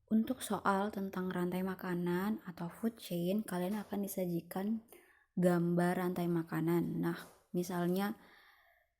Untuk soal tentang rantai makanan atau food chain, kalian akan disajikan gambar rantai makanan. Nah, misalnya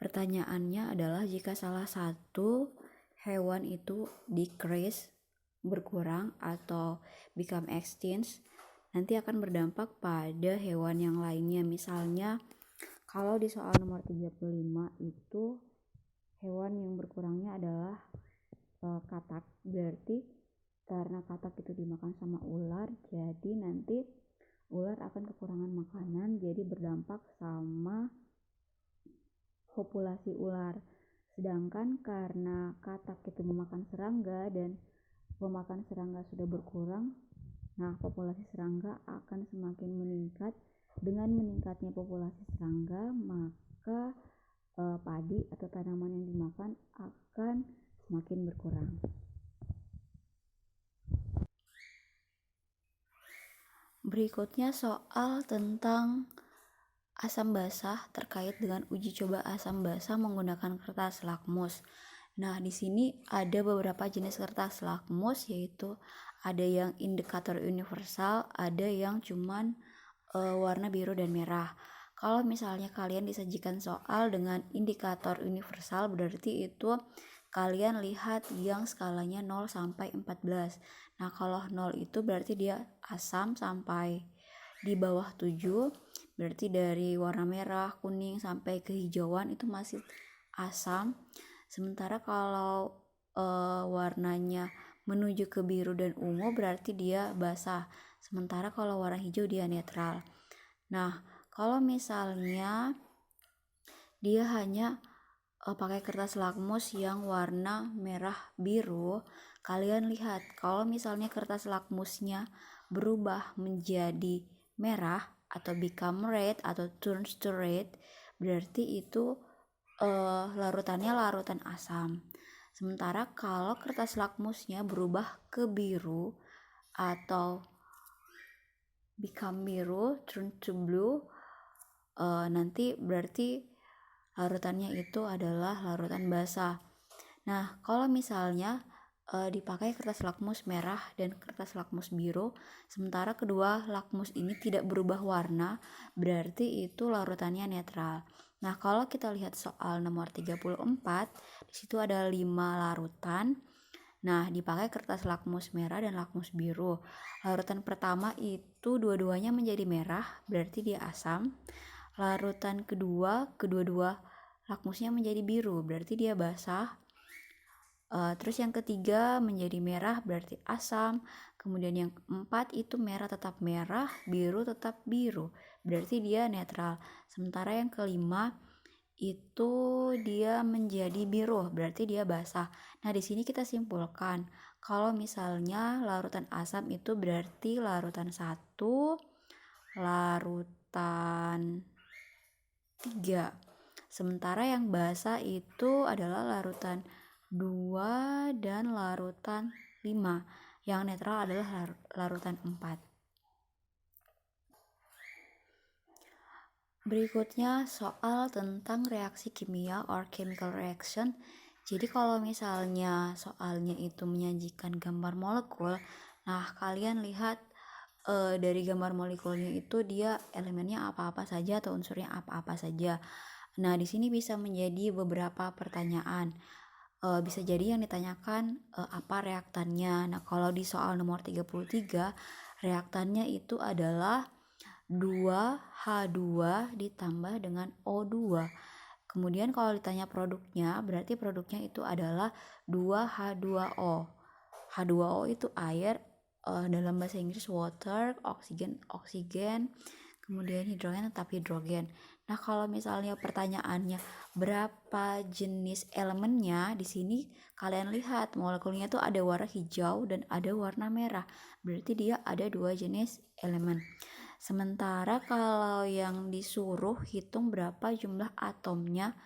pertanyaannya adalah jika salah satu hewan itu decrease, berkurang atau become extinct, nanti akan berdampak pada hewan yang lainnya. Misalnya kalau di soal nomor 35 itu hewan yang berkurangnya adalah katak, berarti karena katak itu dimakan sama ular, jadi nanti ular akan kekurangan makanan, jadi berdampak sama populasi ular. Sedangkan karena katak itu memakan serangga dan pemakan serangga sudah berkurang, nah populasi serangga akan semakin meningkat. Dengan meningkatnya populasi serangga, maka padi atau tanaman yang dimakan akan semakin berkurang. Berikutnya soal tentang asam basah terkait dengan uji coba asam basah menggunakan kertas lakmus. Nah, di sini ada beberapa jenis kertas lakmus, yaitu ada yang indikator universal, ada yang cuman warna biru dan merah. Kalau misalnya kalian disajikan soal dengan indikator universal, berarti itu kalian lihat yang skalanya 0 sampai 14. Nah, kalau 0 itu berarti dia asam sampai di bawah 7, berarti dari warna merah, kuning sampai kehijauan itu masih asam. Sementara kalau warnanya menuju ke biru dan ungu berarti dia basah. Sementara kalau warna hijau dia netral. Nah, kalau misalnya dia hanya pakai kertas lakmus yang warna merah biru, kalian lihat kalau misalnya kertas lakmusnya berubah menjadi merah atau become red atau turns to red, berarti itu larutannya larutan asam. Sementara kalau kertas lakmusnya berubah ke biru atau become biru, turn to blue, nanti berarti larutannya itu adalah larutan basah. Nah, kalau misalnya dipakai kertas lakmus merah dan kertas lakmus biru, sementara kedua lakmus ini tidak berubah warna, berarti itu larutannya netral. Nah, kalau kita lihat soal nomor 34, di situ ada 5 larutan. Nah, dipakai kertas lakmus merah dan lakmus biru. Larutan pertama itu dua-duanya menjadi merah, berarti dia asam. Larutan kedua, kedua-dua lakmusnya menjadi biru, berarti dia basah. Terus yang ketiga menjadi merah, berarti asam. Kemudian yang keempat itu merah tetap merah, biru tetap biru, berarti dia netral. Sementara yang kelima itu dia menjadi biru, berarti dia basah. Nah, di sini kita simpulkan kalau misalnya larutan asam itu berarti larutan 1, larutan 3. Sementara yang basah itu adalah larutan 2 dan larutan 5. Yang netral adalah larutan 4. Berikutnya soal tentang reaksi kimia or chemical reaction. Jadi kalau misalnya soalnya itu menyajikan gambar molekul, nah kalian lihat dari gambar molekulnya itu dia elemennya apa-apa saja atau unsurnya apa-apa saja. Nah, di sini bisa menjadi beberapa pertanyaan. Bisa jadi yang ditanyakan apa reaktannya. Nah, kalau di soal nomor 33, reaktannya itu adalah 2H2 ditambah dengan O2. Kemudian kalau ditanya produknya, berarti produknya itu adalah 2H2O. H2O itu air, dalam bahasa Inggris water, oksigen, kemudian hidrogen tetap hidrogen. Nah, kalau misalnya pertanyaannya berapa jenis elemennya, di sini kalian lihat molekulnya itu ada warna hijau dan ada warna merah. Berarti dia ada 2 jenis elemen. Sementara kalau yang disuruh hitung berapa jumlah atomnya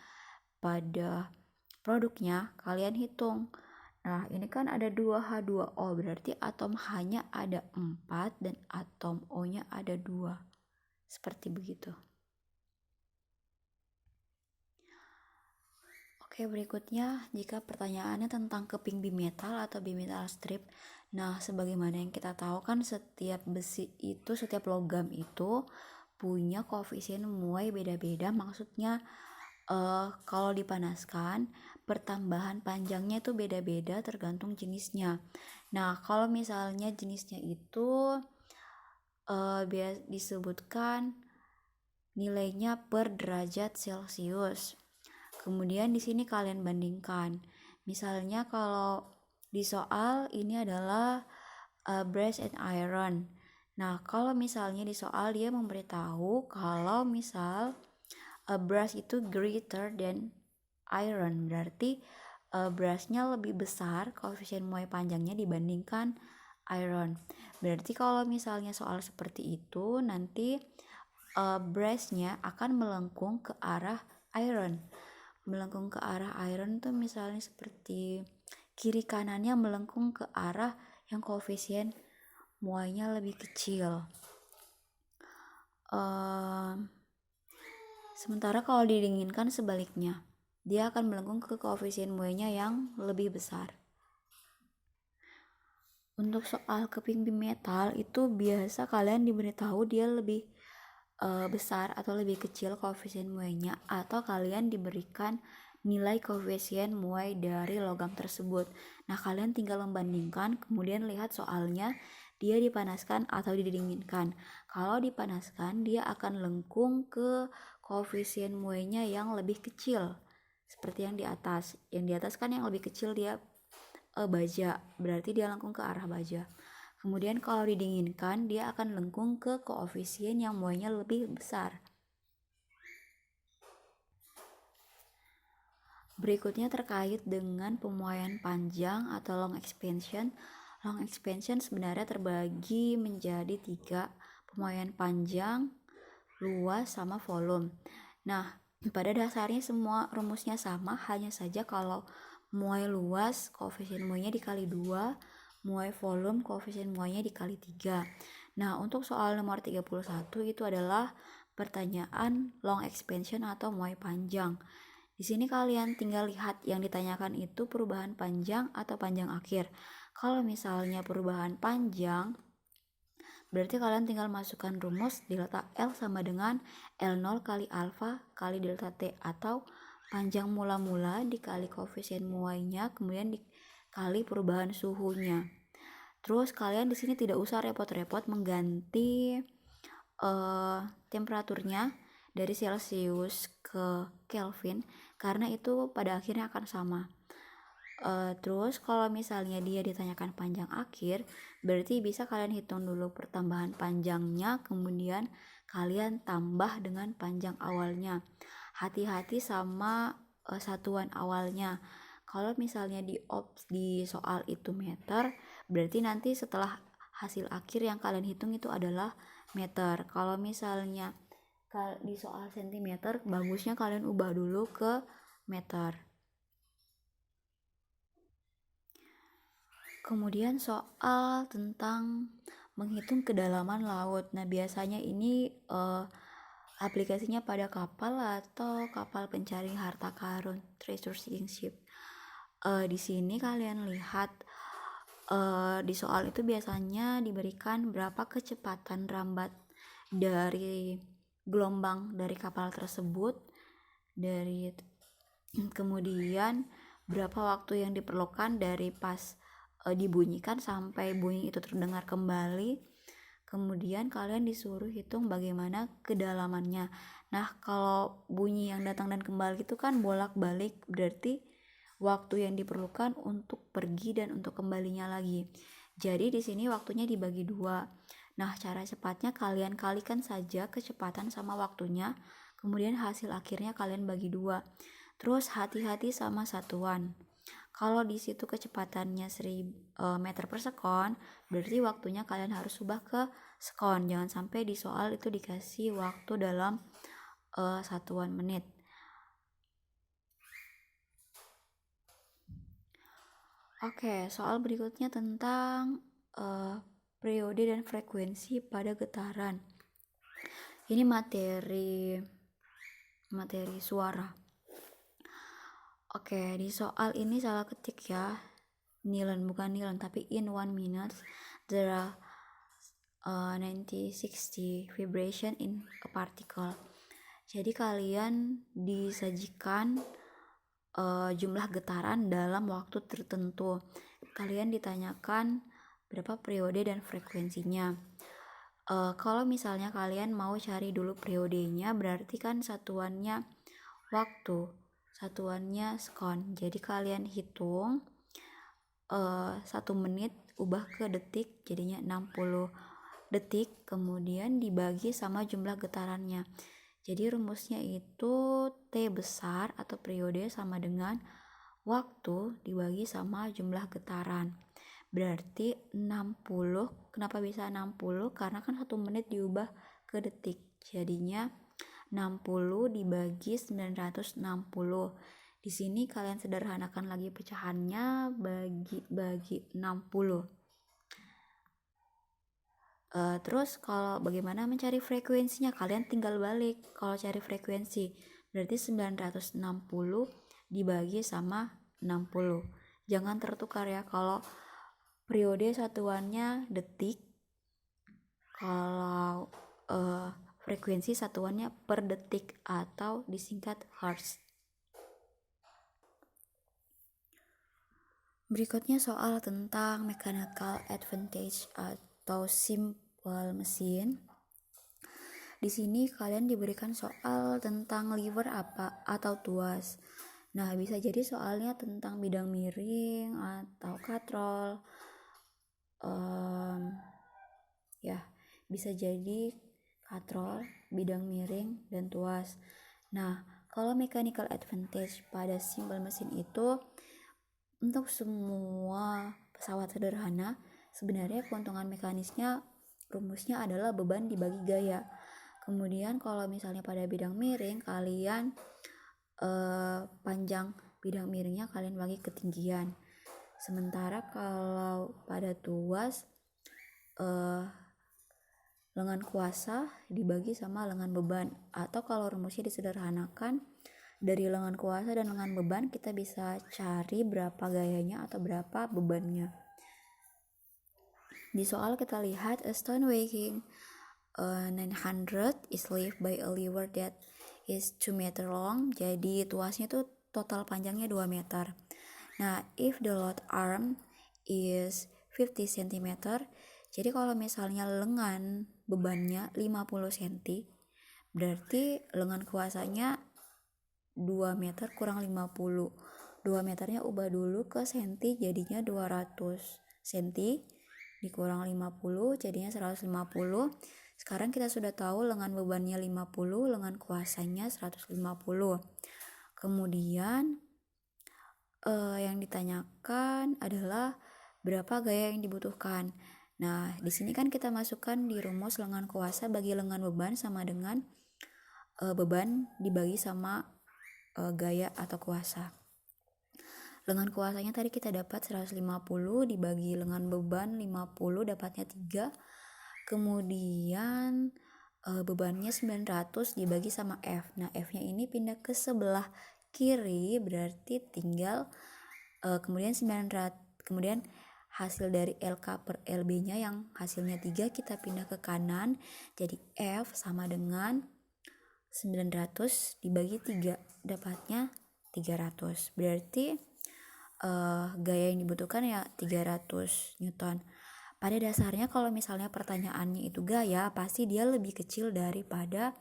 pada produknya, kalian hitung. Nah, ini kan ada 2H2O, berarti atom H-nya ada 4 dan atom O-nya ada 2. Seperti begitu. Oke, berikutnya jika pertanyaannya tentang keping bimetal atau bimetal strip. Nah, sebagaimana yang kita tahu kan setiap besi itu, setiap logam itu punya koefisien muai beda-beda. Maksudnya kalau dipanaskan, pertambahan panjangnya itu beda-beda tergantung jenisnya. Nah, kalau misalnya jenisnya itu disebutkan nilainya per derajat Celcius. Kemudian di sini kalian bandingkan. Misalnya kalau di soal ini adalah brass and iron. Nah, kalau misalnya di soal dia memberitahu kalau misal brass itu greater than iron, berarti brassnya lebih besar koefisien muai panjangnya dibandingkan iron. Berarti kalau misalnya soal seperti itu, nanti brassnya akan melengkung ke arah iron. Melengkung ke arah iron tuh misalnya seperti kiri kanannya melengkung ke arah yang koefisien muainya lebih kecil. Sementara kalau didinginkan sebaliknya, dia akan melengkung ke koefisien muainya yang lebih besar. Untuk soal keping bimetal itu biasa kalian diberitahu dia lebih besar atau lebih kecil koefisien muainya, atau kalian diberikan nilai koefisien muai dari logam tersebut. Nah, kalian tinggal membandingkan, kemudian lihat soalnya dia dipanaskan atau didinginkan. Kalau dipanaskan, dia akan lengkung ke koefisien muainya yang lebih kecil, seperti yang di atas. Yang di atas kan yang lebih kecil dia baja, berarti dia lengkung ke arah baja. Kemudian kalau didinginkan, dia akan lengkung ke koefisien yang muainya lebih besar. Berikutnya terkait dengan pemuaian panjang atau long expansion. Long expansion sebenarnya terbagi menjadi 3, pemuaian panjang, luas, sama volume. Nah, pada dasarnya semua rumusnya sama, hanya saja kalau muai luas koefisien muainya dikali 2, muai volume koefisien muainya dikali 3. Nah, untuk soal nomor 31 itu adalah pertanyaan long expansion atau muai panjang. Di sini kalian tinggal lihat yang ditanyakan itu perubahan panjang atau panjang akhir. Kalau misalnya perubahan panjang, berarti kalian tinggal masukkan rumus delta L sama dengan L0 kali alfa kali delta T, atau panjang mula-mula dikali koefisien muainya kemudian dikali perubahan suhunya. Terus kalian di sini tidak usah repot-repot mengganti temperaturnya dari Celcius ke Kelvin, karena itu pada akhirnya akan sama. Terus kalau misalnya dia ditanyakan panjang akhir, berarti bisa kalian hitung dulu pertambahan panjangnya, kemudian kalian tambah dengan panjang awalnya. Hati-hati sama satuan awalnya. Kalau misalnya di soal itu meter, berarti nanti setelah hasil akhir yang kalian hitung itu adalah meter. Kalau misalnya di soal sentimeter, bagusnya kalian ubah dulu ke meter. Kemudian soal tentang menghitung kedalaman laut. Nah, biasanya ini aplikasinya pada kapal atau kapal pencari harta karun, treasure seeking ship. Di sini kalian lihat di soal itu biasanya diberikan berapa kecepatan rambat dari gelombang dari kapal tersebut, kemudian berapa waktu yang diperlukan dari pas dibunyikan sampai bunyi itu terdengar kembali. Kemudian kalian disuruh hitung bagaimana kedalamannya. Nah, kalau bunyi yang datang dan kembali itu kan bolak-balik, berarti waktu yang diperlukan untuk pergi dan untuk kembalinya lagi. Jadi di sini waktunya dibagi 2. Nah, cara cepatnya kalian kalikan saja kecepatan sama waktunya, kemudian hasil akhirnya kalian bagi 2. Terus hati-hati sama satuan. Kalau di situ kecepatannya 1000 meter per sekon, berarti waktunya kalian harus ubah ke sekon. Jangan sampai di soal itu dikasih waktu dalam satuan menit. Oke, soal berikutnya tentang periode dan frekuensi pada getaran. Ini materi suara. Oke, di soal ini salah ketik ya. Nilon bukan nilon, tapi in 1 minute there are 60 vibration in a particle. Jadi kalian disajikan jumlah getaran dalam waktu tertentu. Kalian ditanyakan berapa periode dan frekuensinya. Kalau misalnya kalian mau cari dulu periodenya, berarti kan satuannya waktu, satuannya sekon. Jadi kalian hitung 1 menit ubah ke detik, jadinya 60 detik, kemudian dibagi sama jumlah getarannya. Jadi rumusnya itu T besar atau periode sama dengan waktu dibagi sama jumlah getaran. Berarti 60, kenapa bisa 60? Karena kan 1 menit diubah ke detik, jadinya 60 dibagi 960. Di sini kalian sederhanakan lagi pecahannya, bagi 60. Terus kalau bagaimana mencari frekuensinya, kalian tinggal balik. Kalau cari frekuensi berarti 960 dibagi sama 60. Jangan tertukar ya, kalau periode satuannya detik, kalau frekuensi satuannya per detik atau disingkat hertz. Berikutnya soal tentang mechanical advantage atau simple mesin. Di sini kalian diberikan soal tentang lever apa atau tuas. Nah, bisa jadi soalnya tentang bidang miring atau katrol. Ya, bisa jadi katrol, bidang miring, dan tuas. Nah, kalau mechanical advantage pada simple mesin itu untuk semua pesawat sederhana, sebenarnya keuntungan mekanisnya rumusnya adalah beban dibagi gaya. Kemudian kalau misalnya pada bidang miring, kalian panjang bidang miringnya kalian bagi ketinggian. Sementara kalau pada tuas, lengan kuasa dibagi sama lengan beban, atau kalau rumusnya disederhanakan, dari lengan kuasa dan lengan beban kita bisa cari berapa gayanya atau berapa bebannya. Di soal kita lihat a stone weighing 900 is lifted by a lever that is 2 meter long. Jadi tuasnya tuh total panjangnya 2 meter. Nah, if the load arm is 50 cm, jadi kalau misalnya lengan bebannya 50 cm, berarti lengan kuasanya 2 meter kurang 50. 2 meternya ubah dulu ke senti, jadinya 200 cm dikurang 50 jadinya 150. Sekarang kita sudah tahu lengan bebannya 50, lengan kuasanya 150. Kemudian yang ditanyakan adalah berapa gaya yang dibutuhkan. Nah, di sini kan kita masukkan di rumus lengan kuasa bagi lengan beban sama dengan beban dibagi sama gaya atau kuasa. Lengan kuasanya tadi kita dapat 150 dibagi lengan beban 50 dapatnya 3. Kemudian bebannya 900 dibagi sama F. Nah, F-nya ini pindah ke sebelah kiri, berarti tinggal kemudian hasil dari LK per LB-nya yang hasilnya 3 kita pindah ke kanan. Jadi F sama dengan 900 dibagi 3 dapatnya 300. Berarti gaya yang dibutuhkan ya 300 Newton. Pada dasarnya kalau misalnya pertanyaannya itu gaya, pasti dia lebih kecil daripada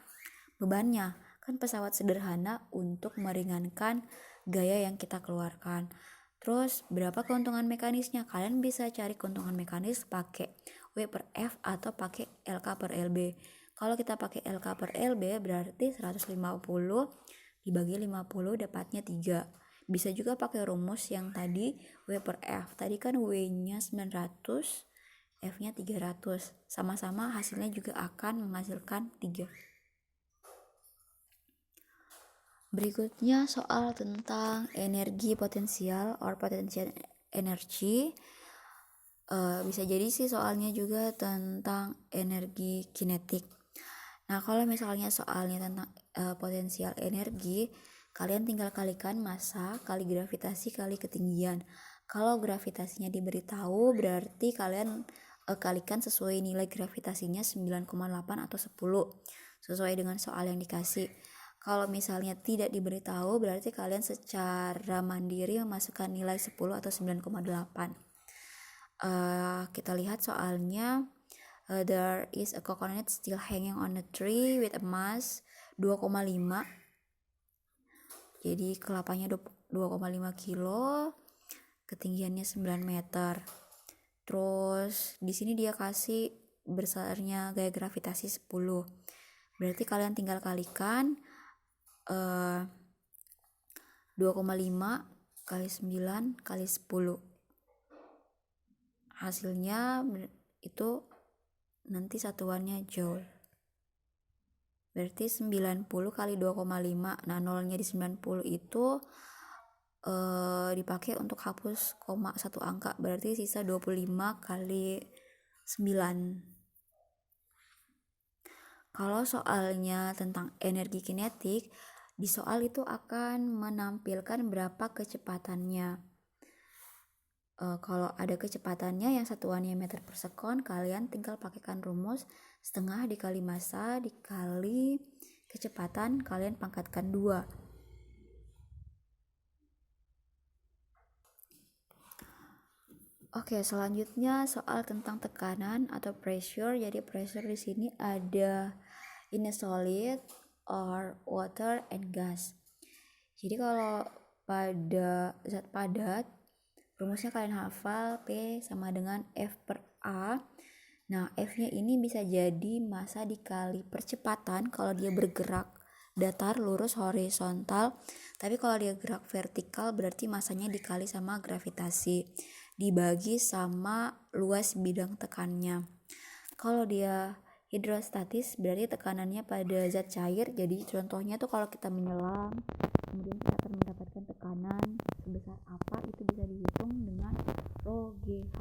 bebannya. Kan pesawat sederhana untuk meringankan gaya yang kita keluarkan. Terus berapa keuntungan mekanisnya? Kalian bisa cari keuntungan mekanis pakai W per F atau pakai LK per LB. Kalau kita pakai LK per LB berarti 150 dibagi 50 dapatnya 3. Bisa juga pakai rumus yang tadi W per F. Tadi kan W-nya 900, F-nya 300. Sama-sama hasilnya juga akan menghasilkan 3. Berikutnya soal tentang energi potensial or potential energy. Bisa jadi sih soalnya juga tentang energi kinetik. Nah, kalau misalnya soalnya tentang potensial energi, kalian tinggal kalikan massa kali gravitasi kali ketinggian. Kalau gravitasinya diberitahu berarti kalian kalikan sesuai nilai gravitasinya 9,8 atau 10 sesuai dengan soal yang dikasih. Kalau misalnya tidak diberitahu berarti kalian secara mandiri memasukkan nilai 10 atau 9,8. Kita lihat soalnya. There is a coconut still hanging on a tree with a mass 2,5. Jadi kelapanya 2,5 kilo, ketinggiannya 9 meter. Terus di sini dia kasih besarnya gaya gravitasi 10. Berarti kalian tinggal kalikan 2,5 kali 9 kali 10. Hasilnya itu nanti satuannya joule. Berarti 90 kali 2,5. Nah, nolnya di 90 itu dipakai untuk hapus koma satu angka. Berarti sisa 25 kali 9. Kalau soalnya tentang energi kinetik, di soal itu akan menampilkan berapa kecepatannya. Kalau ada kecepatannya yang satuannya meter per sekon, kalian tinggal pakaikan rumus setengah dikali massa dikali kecepatan, kalian pangkatkan 2. Oke, selanjutnya soal tentang tekanan atau pressure. Jadi pressure di sini ada in a solid or water and gas. Jadi kalau pada zat padat, rumusnya kalian hafal P sama dengan F per A. Nah, F-nya ini bisa jadi massa dikali percepatan kalau dia bergerak datar, lurus, horizontal. Tapi kalau dia gerak vertikal berarti massanya dikali sama gravitasi, dibagi sama luas bidang tekannya. Kalau dia hidrostatis berarti tekanannya pada zat cair. Jadi contohnya tuh kalau kita menyelam, kemudian kita akan mendapatkan tekanan sebesar apa, itu bisa dihitung dengan rho GH.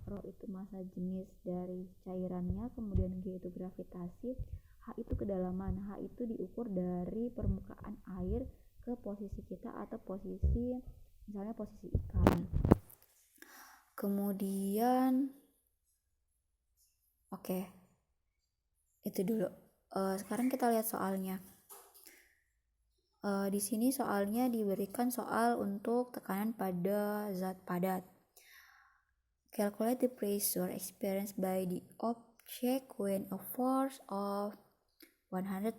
Rho itu massa jenis dari cairannya, kemudian G itu gravitasi, H itu kedalaman. H itu diukur dari permukaan air ke posisi kita atau posisi, misalnya posisi ikan. Kemudian itu dulu. Sekarang kita lihat soalnya. Di sini soalnya diberikan soal untuk tekanan pada zat padat. Calculate the pressure experienced by the object when a force of 120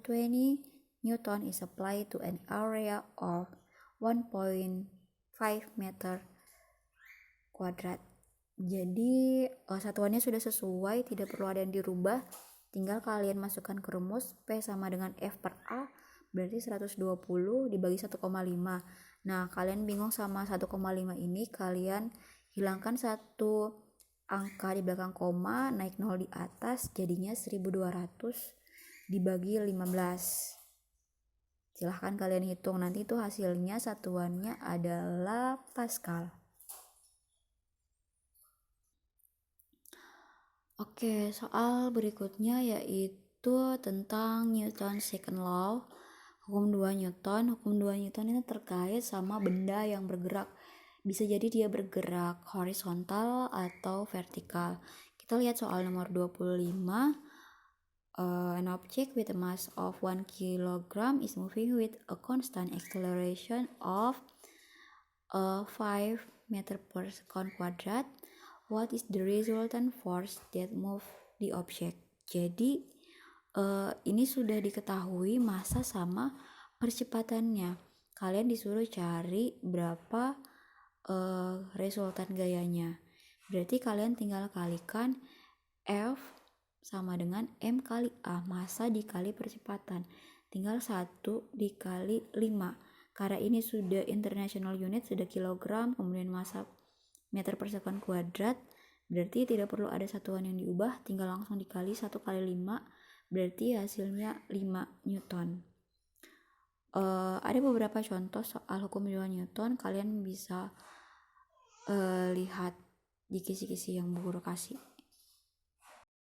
Newton is applied to an area of 1.5 meter kuadrat. Jadi satuannya sudah sesuai, tidak perlu ada yang dirubah. Tinggal kalian masukkan ke rumus P sama dengan F per A, berarti 120 dibagi 1,5. Nah, kalian bingung sama 1,5 ini, kalian hilangkan satu angka di belakang koma, naik 0 di atas, jadinya 1200 dibagi 15. Silahkan kalian hitung, nanti itu hasilnya satuannya adalah Pascal. Oke, soal berikutnya yaitu tentang Newton's second law, hukum 2 Newton. Hukum 2 Newton ini terkait sama benda yang bergerak. Bisa jadi dia bergerak horizontal atau vertikal. Kita lihat soal nomor 25. An object with a mass of 1 kg is moving with a constant acceleration of 5 meter per second kuadrat. What is the resultant force that move the object? Jadi ini sudah diketahui massa sama percepatannya. Kalian disuruh cari berapa resultan gayanya. Berarti kalian tinggal kalikan F sama dengan M kali A, massa dikali percepatan. Tinggal 1 dikali 5. Karena ini sudah international unit, sudah kilogram, kemudian massa meter per second kuadrat, berarti tidak perlu ada satuan yang diubah, tinggal langsung dikali 1 kali 5, berarti hasilnya 5 Newton. Ada beberapa contoh soal hukum 2 Newton, kalian bisa lihat di kisi-kisi yang guru kasih.